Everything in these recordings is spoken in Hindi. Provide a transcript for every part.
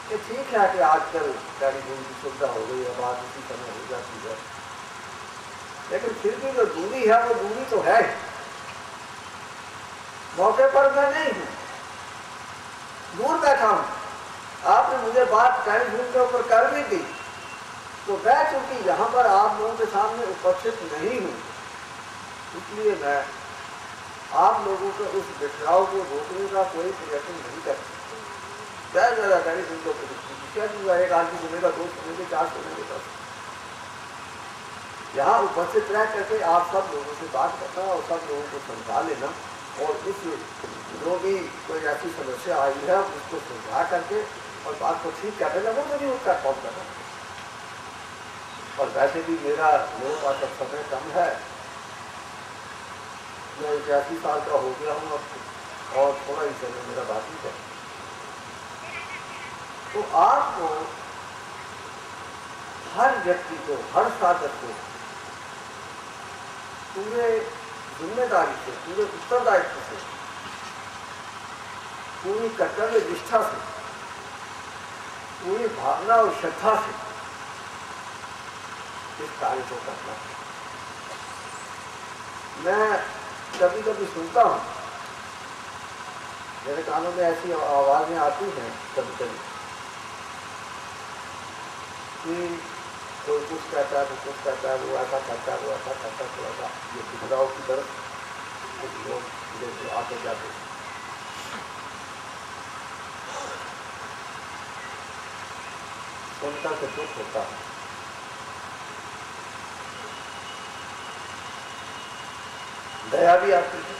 ये ठीक है कि आजकल टेलीफोन की सुविधा हो गई है, बात उसी समय हो जाती है, लेकिन फिर भी जो दूरी है वो दूरी तो है। मौके पर मैं नहीं हूं, दूर बैठा हूं, आपने मुझे बात टेलीफोन के ऊपर कर भी दी, तो मैं चूंकि यहां पर आप लोगों के सामने उपस्थित नहीं हूं, इसलिए मैं आप लोगों के उस बिखराव को रोकने का कोई प्रयत्न नहीं कर सकता। क्या ज्यादा टेलीफोन के ऊपर क्या चूंगा, एक आदमी सुनेगा, दो सुनेंगे, चार सुनेंगे, दस। यहाँ उपस्थित रह करके आप सब लोगों से बात करना और सब लोगों को समझा लेना, और उस जो भी कोई ऐसी समस्या आई है उसको सुलझा करके और बात को ठीक कर देना, वो मुझे उसका कॉल करना। और वैसे भी मेरे पास अब समय कम है, मैं 81 साल का हो गया हूँ अब, और थोड़ा ही समय मेरा बाकी है। तो आपको, हर व्यक्ति को, हर साधक को पूरे जिम्मेदारी से, पूरे उत्तरदायित्व से, पूरी कर्तव्य निष्ठा से, पूरी भावना और श्रद्धा से इस कार्य को करना है। मैं कभी कभी सुनता हूं, मेरे कानों में ऐसी आवाजें आती हैं कभी कभी कि कोई कुछ कहता है, तो कुछ कहता है, वो ऐसा करता है, वो ऐसा करता है, थोड़ा सा ये बिखराव की तरफ कुछ लोग जैसे आते जाते हैं। सुनकर के दुख होता है। दया भी आती है,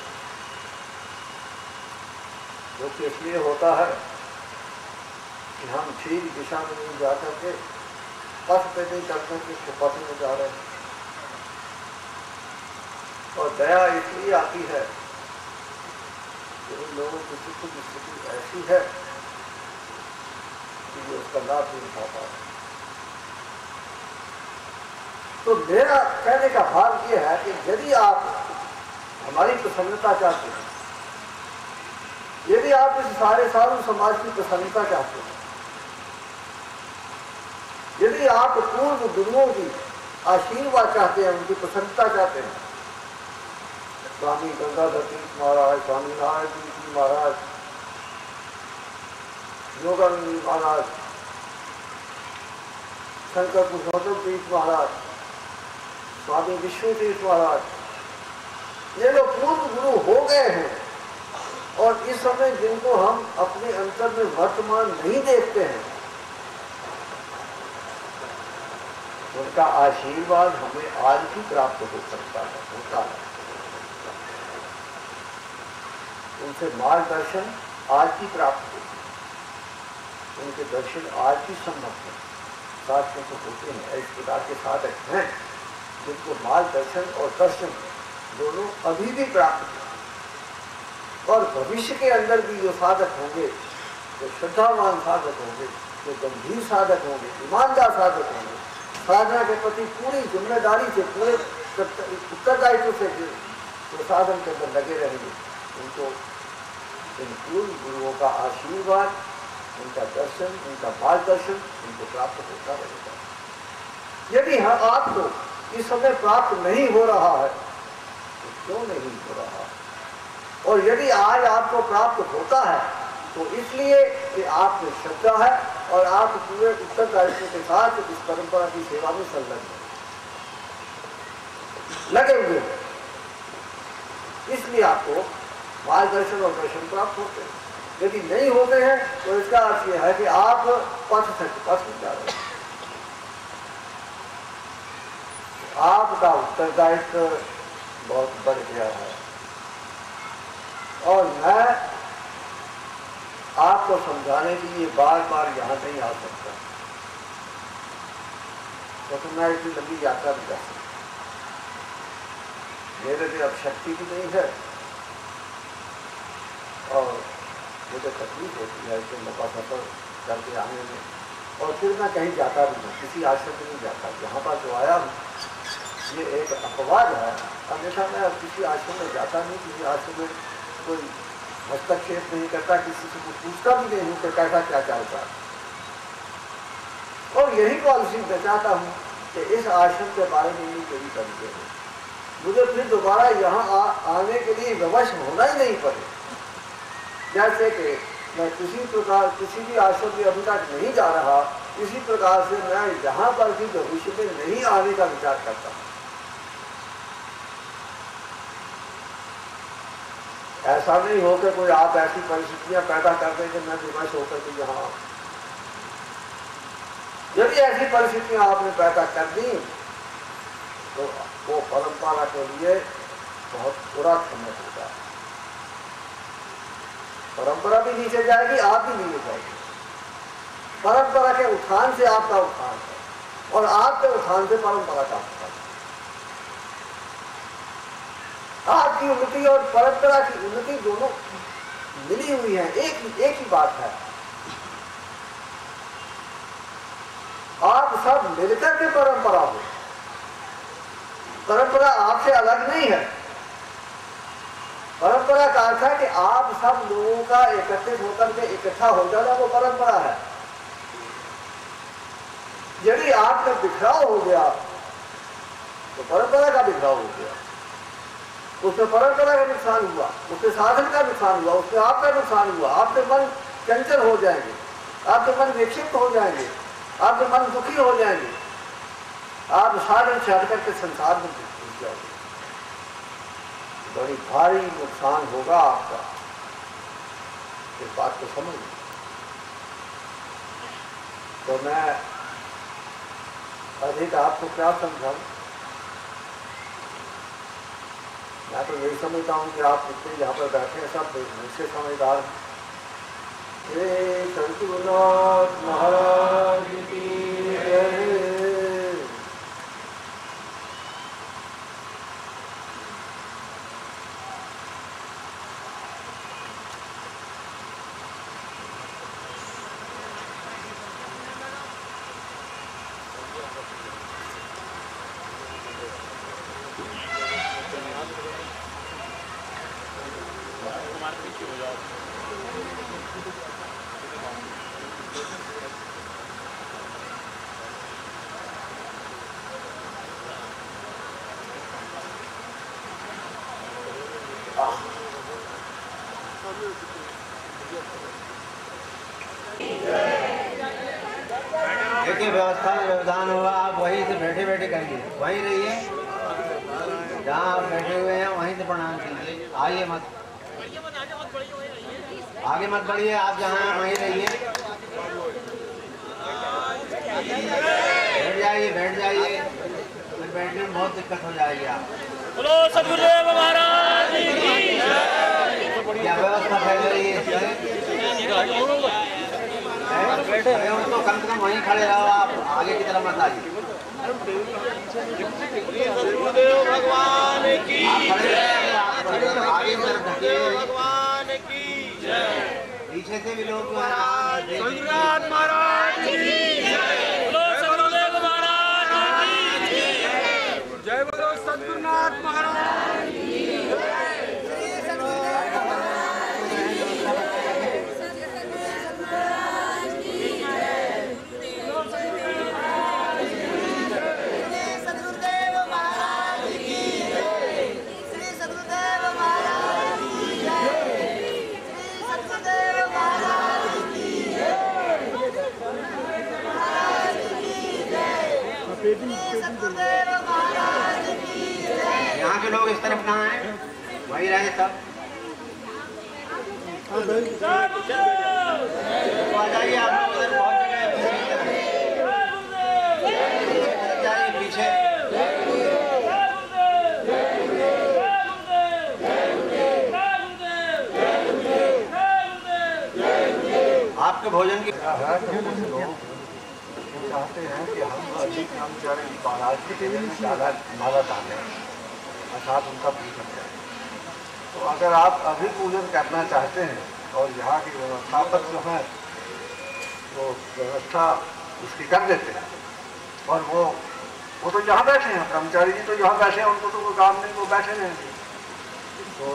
जो कि इसलिए होता है कि हम ठीक दिशा में नहीं जा करके, पथ पे नहीं चल करके पथ में जा रहे हैं। और दया इसलिए आती है कि उन लोगों की दुख की स्थिति ऐसी है कि ये उसका लाभ नहीं उठा पा रहे। तो मेरा कहने का भाव ये है कि यदि आप हमारी प्रसन्नता चाहते हैं, यदि आप इस सारे साधु समाज की प्रसन्नता चाहते हैं, यदि आप पूर्व गुरुओं की आशीर्वाद चाहते हैं, उनकी प्रसन्नता चाहते हैं, स्वामी गंगाधर तीर्थ महाराज, स्वामी नारायण जी महाराज, योगानंद महाराज, शंकर पुरुषोत्तम तीर्थ महाराज, स्वामी विष्णु तीर्थ महाराज, ये लोग पूर्व गुरु हो गए हैं, और इस समय जिनको हम अपने अंतर में वर्तमान नहीं देखते हैं, उनका आशीर्वाद हमें आज भी प्राप्त हो सकता है, होता है। उनसे मार्गदर्शन आज भी प्राप्त होते हैं, उनके दर्शन आज भी संभव है। साथ में तो होते हैं, इस प्रकार के साधक हैं जिनको मार्गदर्शन और दर्शन दोनों अभी भी प्राप्त हैं। और भविष्य के अंदर भी जो साधक होंगे, जो श्रद्धावान साधक होंगे, जो गंभीर साधक होंगे, ईमानदार साधक होंगे, साधना के प्रति पूरी जिम्मेदारी से, पूरे उत्तरदायित्व से जो साधन के अंदर लगे रहेंगे, उनको इन पूर्व गुरुओं का आशीर्वाद, उनका दर्शन, उनका मार्गदर्शन उनको प्राप्त होता रहेगा। यदि आपको इस समय प्राप्त नहीं हो रहा है तो क्यों नहीं हो रहा है? और यदि आज आपको प्राप्त होता है तो इसलिए कि आपको श्रद्धा है और आप पूरे उत्तरदायित्व के साथ इस परंपरा की सेवा में संलग्न लगे हुए, इसलिए आपको मार्गदर्शन और दर्शन प्राप्त होते हैं। यदि नहीं होते हैं तो इसका अर्थ यह है कि आप पथ में जा रहे हैं। आपका उत्तरदायित्व बहुत बढ़ गया है, और मैं आपको समझाने के लिए बार बार यहां नहीं आ सकता, तो मैं इतनी लंबी यात्रा भी कर सकता, मेरे लिए अब शक्ति भी नहीं है, और मुझे तकलीफ होती है कि लंबा सफर करके आने में, और फिर मैं कहीं जाता भी नहीं, किसी आश्रम में नहीं जाता। यहाँ पर जो आया हूँ ये एक अपवाद है, अन्यथा मैं अब किसी आश्रम में जाता नहीं, किसी आश्रम में कोई हस्तक्षेप नहीं करता, किसी से कुछ पूछता भी नहीं हूँ कि कैसा क्या चलता है। और यही पॉलिसी मैं चाहता हूँ कि इस आश्रम के बारे में भी कभी करते हैं, मुझे फिर दोबारा यहाँ आने के लिए विवश होना ही नहीं पड़े। जैसे कि मैं किसी प्रकार किसी भी आश्रम में अभी तक नहीं जा रहा, इसी प्रकार से मैं यहाँ पर भी भविष्य में नहीं आने का विचार करता हूँ। ऐसा नहीं हो कि कोई आप ऐसी परिस्थितियां पैदा कर दें कि मैं विवश होकर के यहाँ, यदि ऐसी परिस्थितियां आपने पैदा कर दी तो वो परंपरा के लिए बहुत बुरा समय होगा। परंपरा भी नीचे जाएगी, आप भी नीचे जाएगी। परंपरा के उत्थान से आपका उत्थान है और आपके उत्थान से परंपरा का उत्थान है। आपकी उन्नति और परंपरा की उन्नति दोनों मिली हुई है, एक ही बात है। आप सब मिलकर के परंपरा हो, परंपरा आपसे अलग नहीं है। परंपरा का अर्थ है कि आप सब लोगों का एकत्रित होकर के इकट्ठा हो जाना, वो परंपरा है। यदि आपका बिखराव हो गया तो परंपरा का बिखराव हो गया, उसमें परंपरा का नुकसान हुआ, उससे साधन का नुकसान हुआ, उससे आपका नुकसान हुआ। आपके मन चंचल हो जाएंगे, आपके मन विक्षिप्त हो जाएंगे, आपके मन दुखी हो जाएंगे, आप साधन से हट करके संसार में घुस जाओगे, बड़ी भारी नुकसान होगा आपका। इस बात को समझ। तो मैं अधिक आपको क्या समझाऊं? मैं तो यही समझता हूँ कि आप जितने यहाँ पर बैठे हैं सब मुझसे समझदार हैं। हे सद्गुरुनाथ महाराज की जय। देखिए व्यवस्था में व्यवधान होगा, आप वहीं से बैठे बैठे करिए, वहीं रहिए जहाँ आप बैठे हुए हैं, वहीं से प्रणाम कीजिए। आइए मत, आगे मत बढ़िए, आप जहाँ हैं वहीं रहिए। बैठ जाइए, बैठ जाइए, फिर बैठने में बहुत दिक्कत हो जाएगी। आप बोलो सद्गुरुदेव महाराज की क्या व्यवस्था फैल रही है? खड़े हो तो कम से कम वहीं खड़े रहो, आप आगे की तरफ मत आइए। सद्गुरुदेव भगवान की आगे की तरफ ढकिए, भगवान की पीछे से भी लोग सद्गुरुनाथ महाराज की बोलो सद्गुरुदेव महाराज की जय। बोलो सद्गुरुनाथ महाराज की यहाँ के लोग इस तरफ कहाँ हैं? वहीं रहे सब। आ जाइए आप लोग, इधर बहुत जगह जाइए पीछे। आपके भोजन की चाहते हैं कि हम अधिक ब्रह्मचारी महाराज के ज़्यादा माला डालें अर्थात उनका पूजन करें। तो अगर आप अभी पूजन करना चाहते हैं और यहाँ की व्यवस्थापक जो है वो व्यवस्था उसकी कर देते हैं, और वो तो यहाँ बैठे हैं, ब्रह्मचारी जी तो यहाँ बैठे हैं, उनको तो कोई काम नहीं, वो बैठे रहेंगे। तो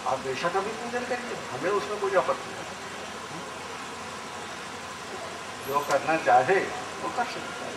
आप बेशक अभी पूजन करिए, हमें उसमें कोई आपत्ति नहीं। जो करना चाहे वो कर सकता है।